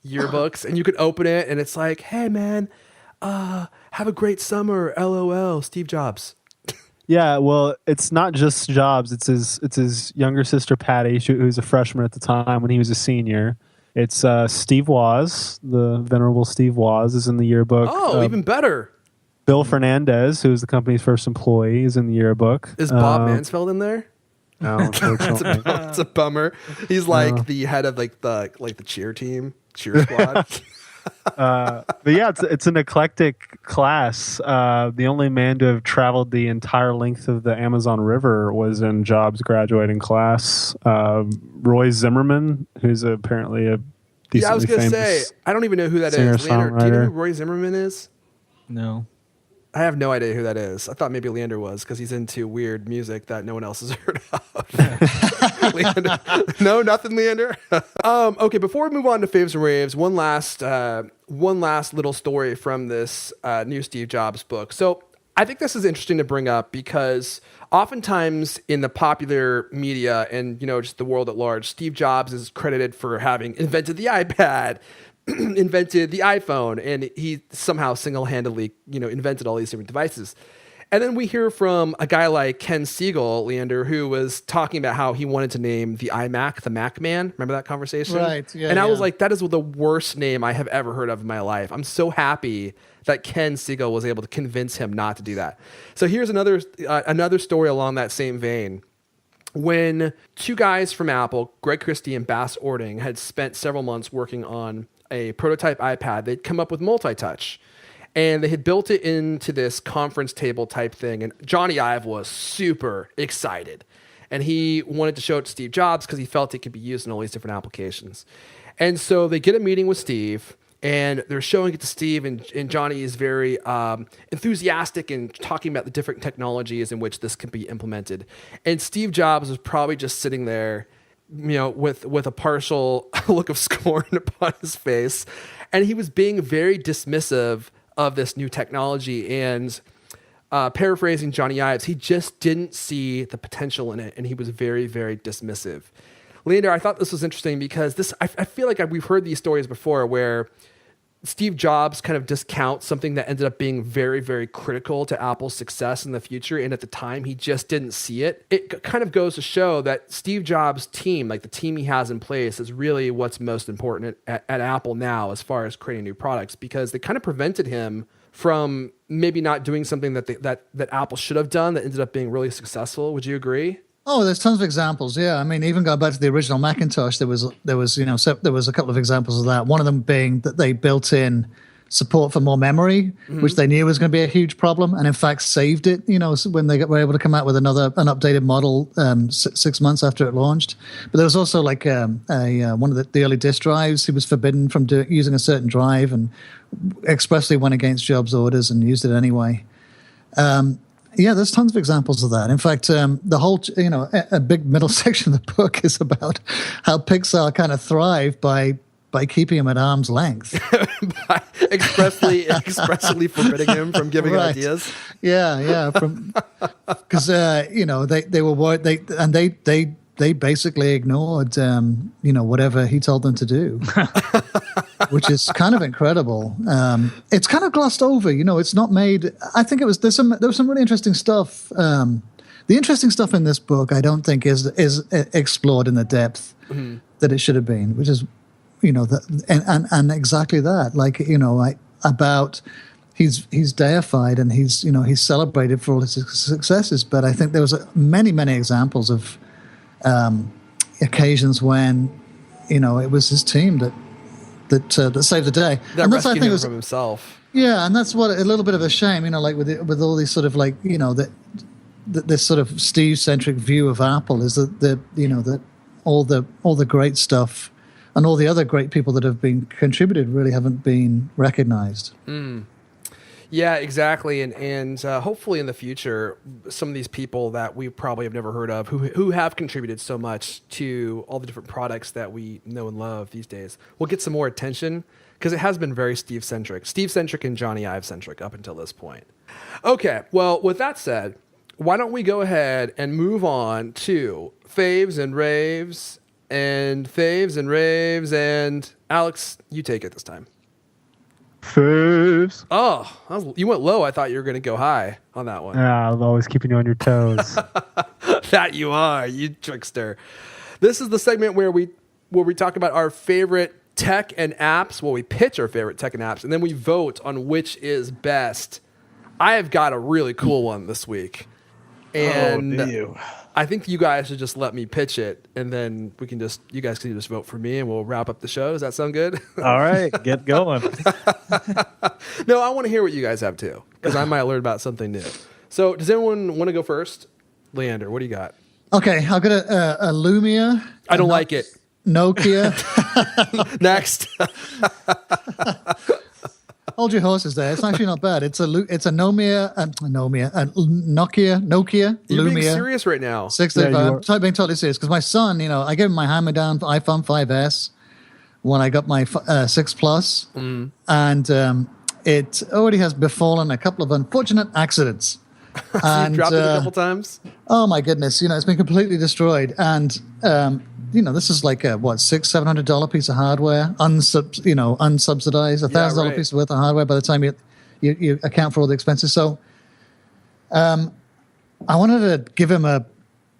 yearbooks and you could open it and it's like, hey man, have a great summer, LOL, Steve Jobs. Yeah, well, it's not just Jobs. It's his younger sister Patty, who's a freshman at the time when he was a senior. It's Steve Woz, the venerable Steve Woz, is in the yearbook. Oh, even better. Bill Fernandez, who's the company's first employee, is in the yearbook. Is Bob Mansfield in there? No, unfortunately. It's a bummer. He's like the head of like the cheer team, cheer squad. But yeah, it's an eclectic class. The only man to have traveled the entire length of the Amazon River was in Jobs' graduating class. Roy Zimmerman, who's apparently a decently I was gonna famous say, I don't even know who that is. Leander, do you know who Roy Zimmerman is? No. I have no idea who that is. I thought maybe Leander was because he's into weird music that no one else has heard of. Leander. No, nothing, Leander. Okay, before we move on to faves and raves, one last little story from this new Steve Jobs book. So I think this is interesting to bring up because oftentimes in the popular media and just the world at large, Steve Jobs is credited for having invented the iPad, invented the iPhone, and he somehow single-handedly, invented all these different devices. And then we hear from a guy like Ken Siegel, Leander, who was talking about how he wanted to name the iMac the Mac Man. Remember that conversation? Right. Yeah. And I was like, that is the worst name I have ever heard of in my life. I'm so happy that Ken Siegel was able to convince him not to do that. So here's another story along that same vein. When two guys from Apple, Greg Christie and Bas Ording, had spent several months working on a prototype iPad, they'd come up with multi-touch. And they had built it into this conference table type thing. And Johnny Ive was super excited. And he wanted to show it to Steve Jobs because he felt it could be used in all these different applications. And so they get a meeting with Steve. And they're showing it to Steve. And Johnny is very enthusiastic and talking about the different technologies in which this can be implemented. And Steve Jobs was probably just sitting there, with a partial look of scorn upon his face. And he was being very dismissive of this new technology, and paraphrasing Johnny Ives, he just didn't see the potential in it, and he was very, very dismissive. Leander, I thought this was interesting because I feel like we've heard these stories before where Steve Jobs kind of discounts something that ended up being very, very critical to Apple's success in the future, and at the time, he just didn't see it. It kind of goes to show that Steve Jobs' team, like the team he has in place, is really what's most important at Apple now as far as creating new products, because they kind of prevented him from maybe not doing something that Apple should have done that ended up being really successful. Would you agree? Oh, there's tons of examples. Yeah, I mean, even going back to the original Macintosh, there was there was a couple of examples of that. One of them being that they built in support for more memory, which they knew was going to be a huge problem, and in fact saved it. When they were able to come out with an updated model 6 months after it launched. But there was also like one of the early disk drives. He was forbidden from using a certain drive, and expressly went against Jobs' orders and used it anyway. Yeah, there's tons of examples of that. In fact, the whole, a big middle section of the book is about how Pixar kind of thrived by keeping him at arm's length. By expressly forbidding him from giving Right. ideas. Yeah, because they were worried, they basically ignored whatever he told them to do, which is kind of incredible. It's kind of glossed over, it's not made. I think there was some really interesting stuff. The interesting stuff in this book, I don't think is explored in the depth that it should have been, which is, and exactly that, about he's deified and he's celebrated for all his successes. But I think there was many examples of occasions when it was his team that saved the day. That and that's, I rescued think, him from himself. Yeah, and that's what a little bit of a shame, with all these sort of this sort of Steve-centric view of Apple is that all the great stuff and all the other great people that have been contributed really haven't been recognized. Yeah, exactly. And hopefully in the future, some of these people that we probably have never heard of who have contributed so much to all the different products that we know and love these days will get some more attention, because it has been very Steve-centric and Johnny Ive-centric up until this point. Okay, well, with that said, why don't we go ahead and move on to faves and raves, and Alex, you take it this time. Faves. Oh, you went low. I thought you were going to go high on that one. Yeah, I'm always keeping you on your toes. That you are, you trickster. This is the segment where we talk about our favorite tech and apps. Well, we pitch our favorite tech and apps, and then we vote on which is best. I have got a really cool one this week. And do you? I think you guys should just let me pitch it, and then you guys can just vote for me, and we'll wrap up the show. Does that sound good? All right, get going. No, I want to hear what you guys have too, because I might learn about something new. So, does anyone want to go first? Leander, what do you got? Okay, I've got a Lumia. I don't like it. Nokia. Next. Hold your horses there. It's actually not bad. It's a Nokia You're being Lumia serious right now. 635. I'm being totally serious because my son, I gave him my hammer-down iPhone 5S when I got my 6 Plus, and it already has befallen a couple of unfortunate accidents. You dropped it a couple times? Oh my goodness! It's been completely destroyed, and this is like a $600-700 piece of hardware, unsubsidized, $1,000 piece worth of hardware. By the time you account for all the expenses, so I wanted to give him a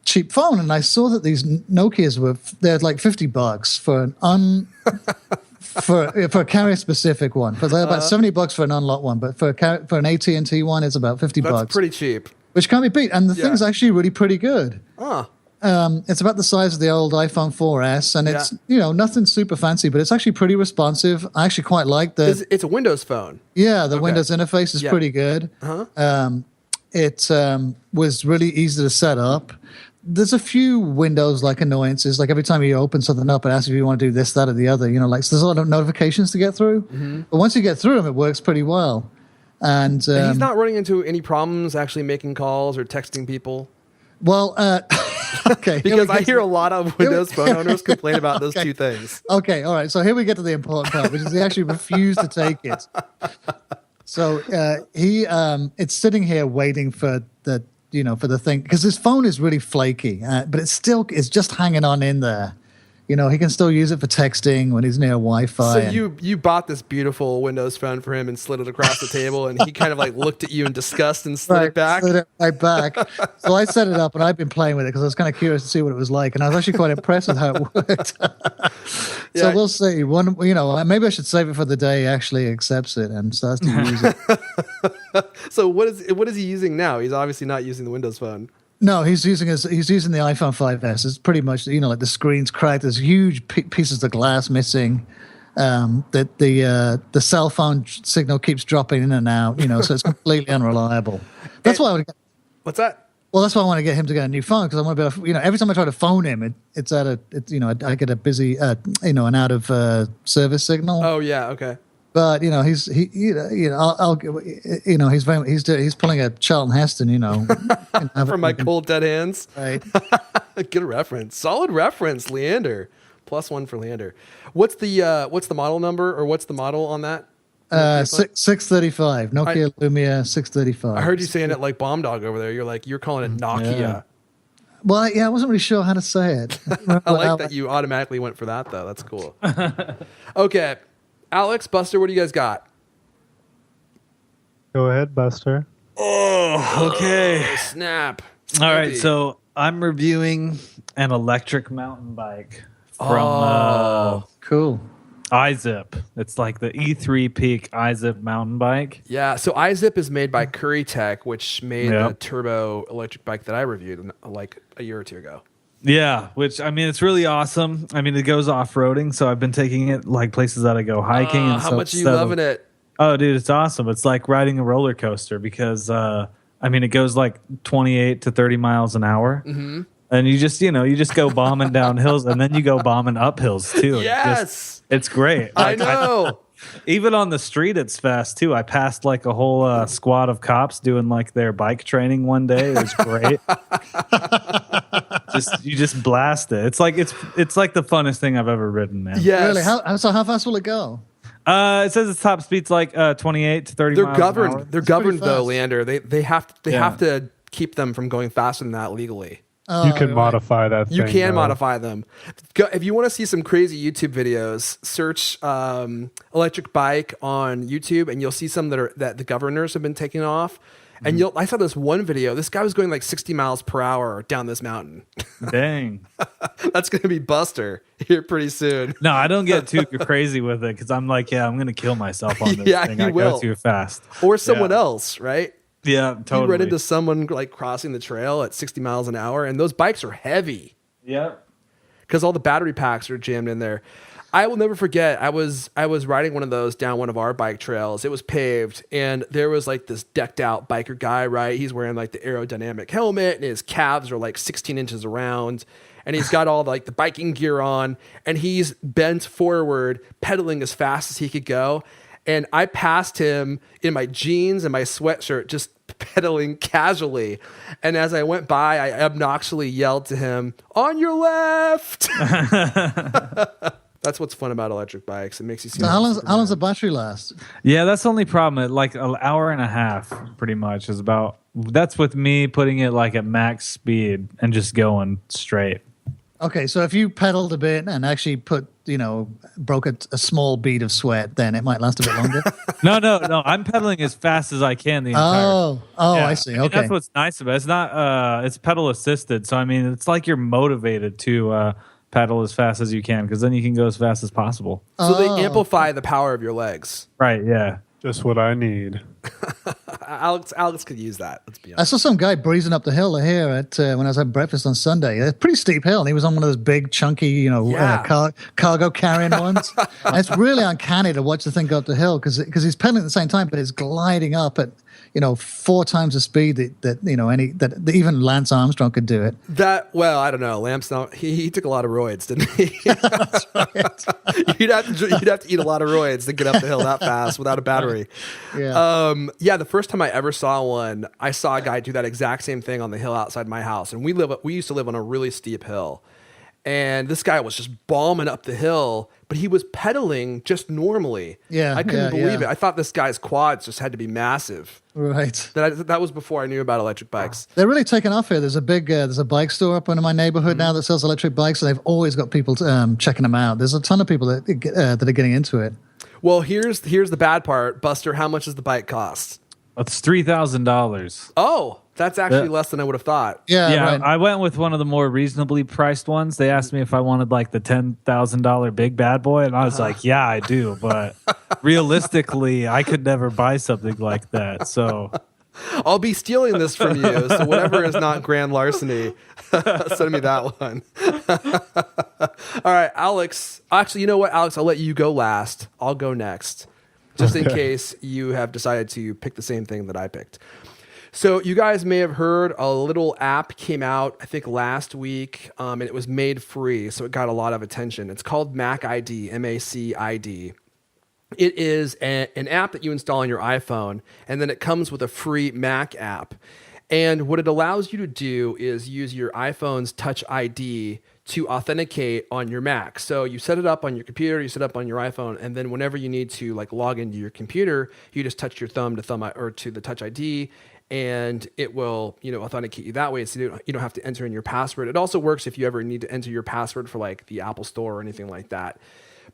cheap phone, and I saw that these Nokias they're like $50 for an for a carrier specific one. For they're about $70 for an unlocked one, but for an AT&T one, it's about $50. That's pretty cheap. Which can't be beat, and the thing's actually really pretty good. Huh. It's about the size of the old iPhone 4S, and it's nothing super fancy, but it's actually pretty responsive. I actually quite like It's a Windows phone. Yeah, the Windows interface is pretty good. It was really easy to set up. There's a few Windows-like annoyances, like every time you open something up, it asks if you want to do this, that, or the other. So there's a lot of notifications to get through. But once you get through them, it works pretty well. And he's not running into any problems actually making calls or texting people. Well, okay. Because I hear a lot of Windows phone owners complain about those two things. Okay, all right. So here we get to the important part, which is he actually refused to take it. So it's sitting here waiting for the thing, because his phone is really flaky, but it's just hanging on in there. he can still use it for texting when he's near Wi-Fi. So you bought this beautiful Windows phone for him and slid it across the table, and he kind of like looked at you in disgust and slid it back. Slid it right back. So I set it up, and I've been playing with it because I was kind of curious to see what it was like, and I was actually quite impressed with how it worked. So we'll see. Maybe I should save it for the day he actually accepts it and starts to use it. So what is he using now? He's obviously not using the Windows phone. No, he's using the iPhone 5S. It's pretty much like the screen's cracked. There's huge pieces of glass missing. The cell phone signal keeps dropping in and out. So it's completely unreliable. That's why I would. What's that? Well, that's why I want to get him to get a new phone because I want to be able to, every time I try to phone him, I get a busy, an out of service signal. Oh yeah, okay. But he's pulling a Charlton Heston, from my cold dead hands. Right. Good reference, solid reference, Leander. +1 for Leander. What's the model number or what's the model on that? 635 Nokia Lumia 635. I heard you saying it like Bomb Dog over there. You're calling it Nokia. Yeah. Well, I wasn't really sure how to say it. I like that you automatically went for that though. That's cool. Okay. Alex, Buster, what do you guys got? Go ahead, Buster. Oh, okay. Snap. All right, so I'm reviewing an electric mountain bike from cool. iZip. It's like the E3 Peak iZip mountain bike. Yeah, so iZip is made by Curry Tech, which made the turbo electric bike that I reviewed like a year or two ago. Yeah, which it's really awesome. It goes off-roading, so I've been taking it like places that I go hiking. And how much are you loving it? Oh, dude, it's awesome. It's like riding a roller coaster because it goes like 28 to 30 miles an hour. Mm-hmm. And you just go bombing down hills, and then you go bombing up hills too. Yes, it's great. I know. Even on the street, it's fast too. I passed like a whole squad of cops doing like their bike training one day. It was great. You just blast it. It's like the funnest thing I've ever ridden, man. Yes. Really? How fast will it go? It says its top speed's like 28 to 30 miles an hour. They're governed though, Leander. They have to keep them from going faster than that legally. You can modify that thing. You can modify them. If you want to see some crazy YouTube videos, search electric bike on YouTube, and you'll see some that the governors have been taking off. And I saw this one video. This guy was going like 60 miles per hour down this mountain. Dang. That's going to be Buster here pretty soon. No, I don't get too crazy with it because I'm like, I'm going to kill myself on this thing. I go too fast. Or someone else, right? Yeah, totally. You run into someone like crossing the trail at 60 miles an hour, and those bikes are heavy. Yep. Because all the battery packs are jammed in there. I will never forget. I was riding one of those down one of our bike trails. It was paved, and there was like this decked out biker guy, right? He's wearing like the aerodynamic helmet, and his calves are like 16 inches around, and he's got all like the biking gear on, and he's bent forward, pedaling as fast as he could go. And I passed him in my jeans and my sweatshirt, just pedaling casually. And as I went by, I obnoxiously yelled to him, "On your left!" That's what's fun about electric bikes. It makes you see. How long's the battery last? Yeah, that's the only problem. Like an hour and a half, pretty much, is about. That's with me putting it like at max speed and just going straight. Okay, so if you pedaled a bit and actually broke a small bead of sweat, then it might last a bit longer. No. I'm pedaling as fast as I can the entire. Oh, yeah. I see. Okay, that's what's nice about it. It's not. It's pedal assisted, so it's like you're motivated to pedal as fast as you can because then you can go as fast as possible. So they amplify the power of your legs. Right. Yeah. Just what I need. Alex could use that. Let's be honest. I saw some guy breezing up the hill here at when I was having breakfast on Sunday. A pretty steep hill, and he was on one of those big, chunky, cargo carrying ones. And it's really uncanny to watch the thing go up the hill because he's pedaling at the same time, but it's gliding up at 4 times the speed that even Lance Armstrong could do it. I don't know. Lance, he took a lot of roids, didn't he? That's right. you'd have to eat a lot of roids to get up the hill that fast without a battery. Yeah. The first time I ever saw one, I saw a guy do that exact same thing on the hill outside my house, and we used to live on a really steep hill. and this guy was just bombing up the hill, but he was pedaling just normally. Yeah, I couldn't yeah, believe yeah. it. I thought this guy's quads just had to be massive. Right. That was before I knew about electric bikes. They're really taking off here. There's a bike store up in my neighborhood now that sells electric bikes, and they've always got people checking them out. There's a ton of people that are getting into it. Well, here's the bad part, Buster. How much does the bike cost? It's $3,000. Oh, that's actually less than I would have thought. Yeah, Right. I went with one of the more reasonably priced ones. They asked me if I wanted like the $10,000 big bad boy, and I was like, yeah, I do. But realistically, I could never buy something like that. So I'll be stealing this from you. So whatever is not grand larceny, send me that one. All right, Alex. Actually, you know what, Alex? I'll let you go last. I'll go next, just in case you have decided to pick the same thing that I picked. So you guys may have heard a little app came out, I think last week, and it was made free, so it got a lot of attention. It's called Mac ID, MACID. It is an app that you install on your iPhone, and then it comes with a free Mac app. And what it allows you to do is use your iPhone's Touch ID to authenticate on your Mac. So you set it up on your computer, you set it up on your iPhone, and then whenever you need to like log into your computer, you just touch your thumb to the Touch ID, and it will, authenticate you that way. So you don't have to enter in your password. It also works if you ever need to enter your password for like the Apple Store or anything like that.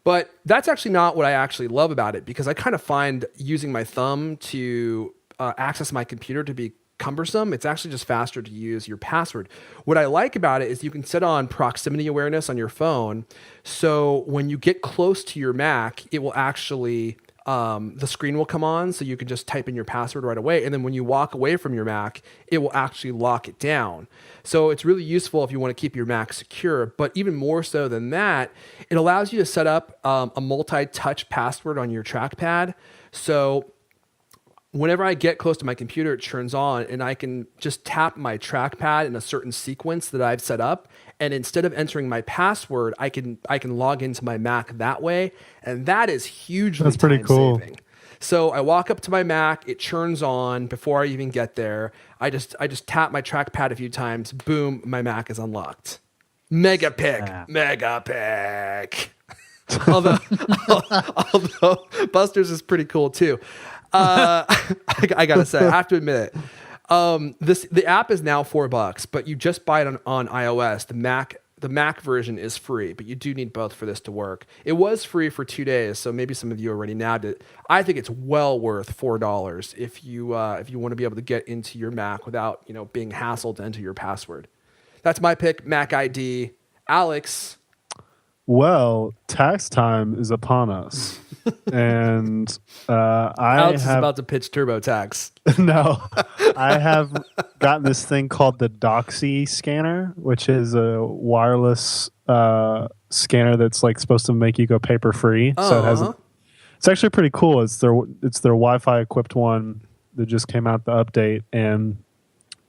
But that's actually not what I actually love about it, because I kind of find using my thumb to access my computer to be cumbersome. It's actually just faster to use your password. What I like about it is you can set on proximity awareness on your phone. So when you get close to your Mac, it will actually, the screen will come on, so you can just type in your password right away. And then when you walk away from your Mac, it will actually lock it down. So it's really useful if you want to keep your Mac secure. But even more so than that, it allows you to set up a multi-touch password on your trackpad. So whenever I get close to my computer, it turns on, and I can just tap my trackpad in a certain sequence that I've set up. And instead of entering my password, I can log into my Mac that way. And that is hugely That's pretty cool. time-saving. So I walk up to my Mac, it turns on before I even get there. I just tap my trackpad a few times, boom, my Mac is unlocked. Mega pick. although Buster's is pretty cool too. I gotta say, I have to admit it. The app is now $4, but you just buy it on iOS. The Mac version is free, but you do need both for this to work. It was free for 2 days, so maybe some of you already nabbed it. I think it's well worth $4 if you want to be able to get into your Mac without being hassled to enter your password. That's my pick, Mac ID. Alex. Well, tax time is upon us, and Alex is about to pitch TurboTax. No, I have gotten this thing called the Doxy scanner, which is a wireless scanner that's like supposed to make you go paper free. So it has. It's actually pretty cool. It's their Wi-Fi equipped one that just came out, the update, and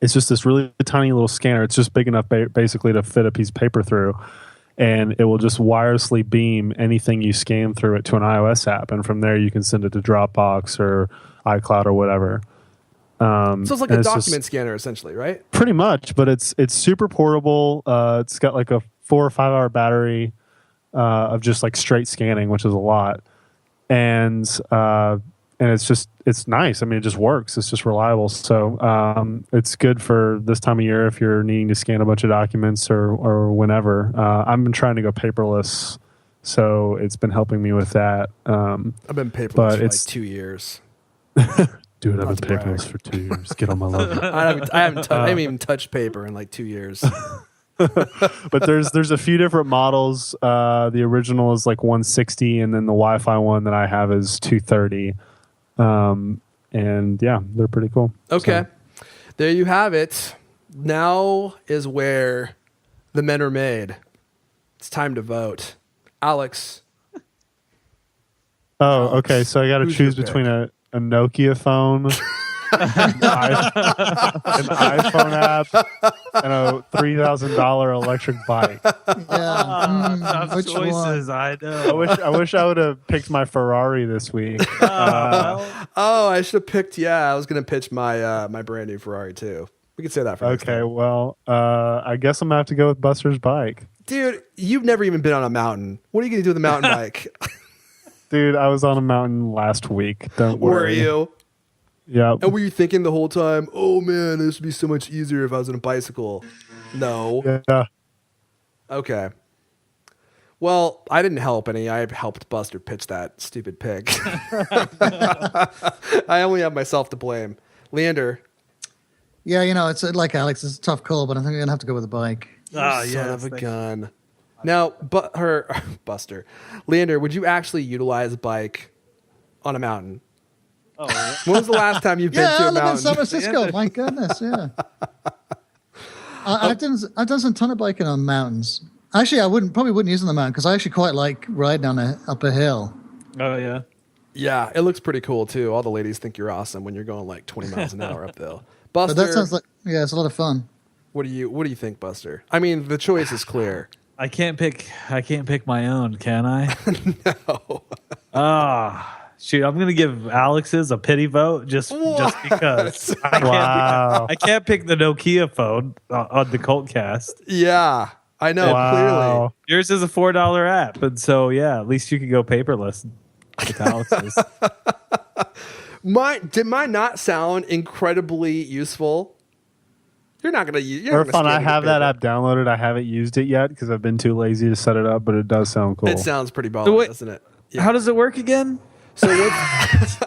it's just this really tiny little scanner. It's just big enough basically to fit a piece of paper through. And it will just wirelessly beam anything you scan through it to an iOS app. And from there, you can send it to Dropbox or iCloud or whatever. So it's like a document scanner, essentially, right? Pretty much, but it's super portable. It's got like a 4 or 5 hour battery of just like straight scanning, which is a lot. And it's nice. I mean, it just works. It's just reliable. So it's good for this time of year if you're needing to scan a bunch of documents or whenever. I've been trying to go paperless, so it's been helping me with that. I've been paperless for like 2 years. Dude, I've been paperless for 2 years. Get on my level. I haven't even touched paper in like 2 years. But there's a few different models. The original is like 160, and then the Wi-Fi one that I have is 230. And yeah, they're pretty cool. Okay. So. There you have it. Now is where the men are made. It's time to vote. Alex. Okay. So I got to choose between a Nokia phone, an iPhone app, and a $3,000 electric bike. Tough choices. One? I know. I wish I would have picked my Ferrari this week. I should have picked. Yeah, I was gonna pitch my my brand new Ferrari too. We could say that for next time. Well, I guess I'm gonna have to go with Buster's bike. Dude, you've never even been on a mountain. What are you going to do with a mountain bike? Dude, I was on a mountain last week. Don't worry. Were you? Yeah. And were you thinking the whole time, oh man, this would be so much easier if I was on a bicycle? No. Yeah. Okay. Well, I didn't help any. I helped Buster pitch that stupid pig. I only have myself to blame. Leander. Yeah, it's like Alex. It's a tough call, but I think I'm gonna have to go with a bike. Son of a gun. Now, Buster, Leander, would you actually utilize a bike on a mountain? Oh, yeah. When was the last time you've been to a I live in mountain? San Francisco. My goodness, yeah. I've done some ton of biking on mountains. Actually, I probably wouldn't use it on the mountain because I actually quite like riding up a hill. Oh, yeah. Yeah, it looks pretty cool too. All the ladies think you're awesome when you're going like 20 miles an hour up the hill. Buster, But that sounds like it's a lot of fun. what do you think, Buster? I mean, the choice is clear. I can't pick my own, can I? No. Shoot, I'm gonna give Alex's a pity vote just because I can't pick the Nokia phone on the Cultcast. Yeah, I know. Clearly. Yours is a $4 app, and so yeah, at least you could go paperless with Alex's. Did mine not sound incredibly useful? You're not gonna use. For fun, I have that app downloaded. I haven't used it yet because I've been too lazy to set it up, but it does sound cool. It sounds pretty baller, doesn't it? Yeah. How does it work again? So what's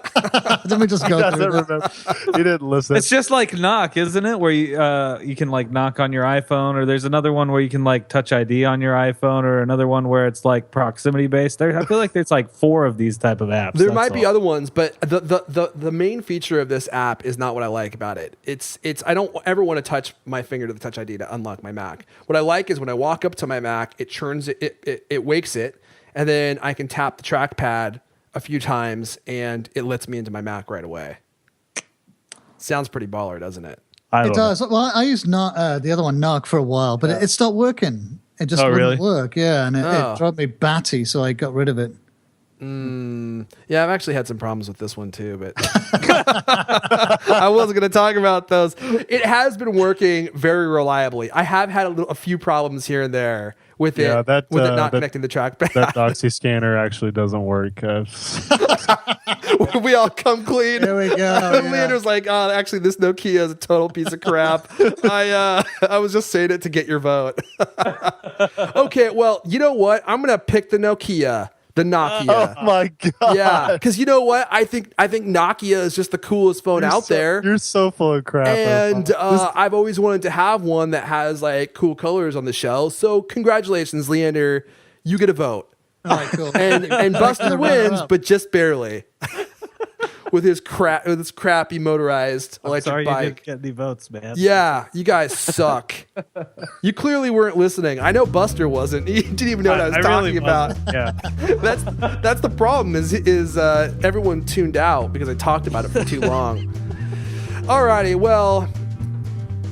Let me just go Doesn't through that. remember. You didn't listen. It's just like knock, isn't it? Where you can like knock on your iPhone, or there's another one where you can like touch ID on your iPhone, or another one where it's like proximity based. I feel like there's like 4 of these type of apps. There might be other ones, but the main feature of this app is not what I like about it. It's I don't ever want to touch my finger to the Touch ID to unlock my Mac. What I like is when I walk up to my Mac, it churns it wakes it, and then I can tap the trackpad a few times and it lets me into my Mac right away. Sounds pretty baller, doesn't it? It does. Well, I used the other one, Knock, for a while, but it stopped working. It just wouldn't work. Yeah, and it drove me batty, so I got rid of it. Yeah, I've actually had some problems with this one too, but I wasn't going to talk about those. It has been working very reliably. I have had a few problems here and there with it not connecting the trackpad. That Doxy scanner actually doesn't work. We all come clean. There we go. Leander's like, oh, actually, this Nokia is a total piece of crap. I was just saying it to get your vote. Okay, well, you know what? I'm going to pick the Nokia. The Nokia. Oh my god! Yeah, because you know what? I think Nokia is just the coolest phone out there. You're so full of crap. And I've always wanted to have one that has like cool colors on the shell. So congratulations, Leander. You get a vote. All right, cool. And Buster wins, but just barely. With his crappy motorized electric bike. You didn't get any votes, man. Yeah, you guys suck. You clearly weren't listening. I know Buster wasn't. He didn't even know what I was talking about. Yeah, that's the problem. Is everyone tuned out because I talked about it for too long. Alrighty, well,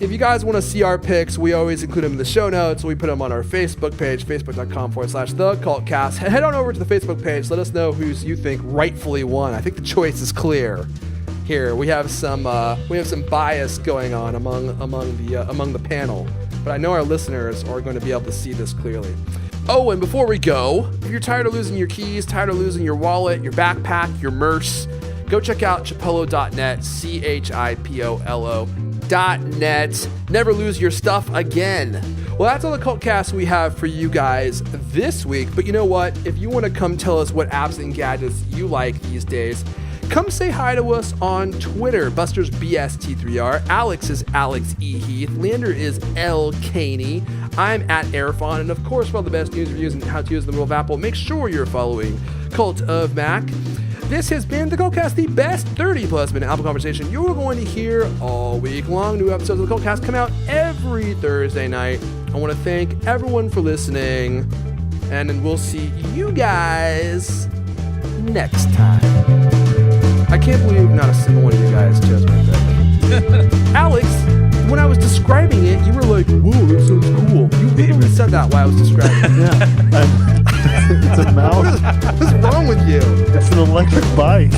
if you guys want to see our picks, we always include them in the show notes. We put them on our Facebook page, facebook.com/thecultcast. Head on over to the Facebook page. Let us know who you think rightfully won. I think the choice is clear. Here we have some bias going on among the panel, but I know our listeners are going to be able to see this clearly. Oh, and before we go, if you're tired of losing your keys, tired of losing your wallet, your backpack, your purse, go check out chipolo.net. CHIPOLO.net. Never lose your stuff again. Well, that's all the Cultcast we have for you guys this week. But you know what? If you want to come tell us what apps and gadgets you like these days, come say hi to us on Twitter. Buster's BST3R. Alex is Alex E. Heath. Leander is L. Caney. I'm at Airfon. And of course, for all the best news, reviews, and how to use the world of Apple, make sure you're following Cult of Mac. This has been the Cultcast, the best 30-plus minute Apple conversation you're going to hear all week long. New episodes of the Cultcast come out every Thursday night. I want to thank everyone for listening, and then we'll see you guys next time. I can't believe not a single one of you guys chose my pick. Alex, when I was describing it, you were like, whoa, that sounds cool. You literally said that while I was describing it. Yeah. It's a mouse. What's wrong with you? It's an electric bike.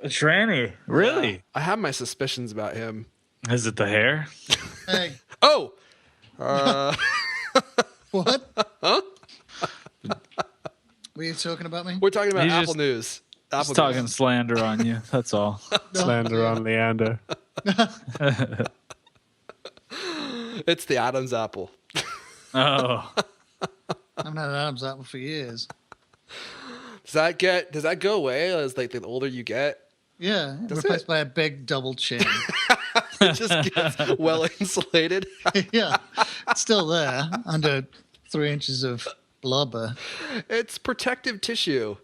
A tranny? Really? Yeah, I have my suspicions about him. Is it the hair? Hey, Oh, what? Huh? Were you talking about me? we're talking about He's Apple just- News. Apple Just talking News. slander on you. That's all. Slander on Leander. It's the Adam's apple. Oh. I haven't had an Adam's apple for years. Does that go away as like the older you get? Yeah, replaced by a big double chin. It just gets well insulated. Yeah, it's still there under 3 inches of blubber. It's protective tissue.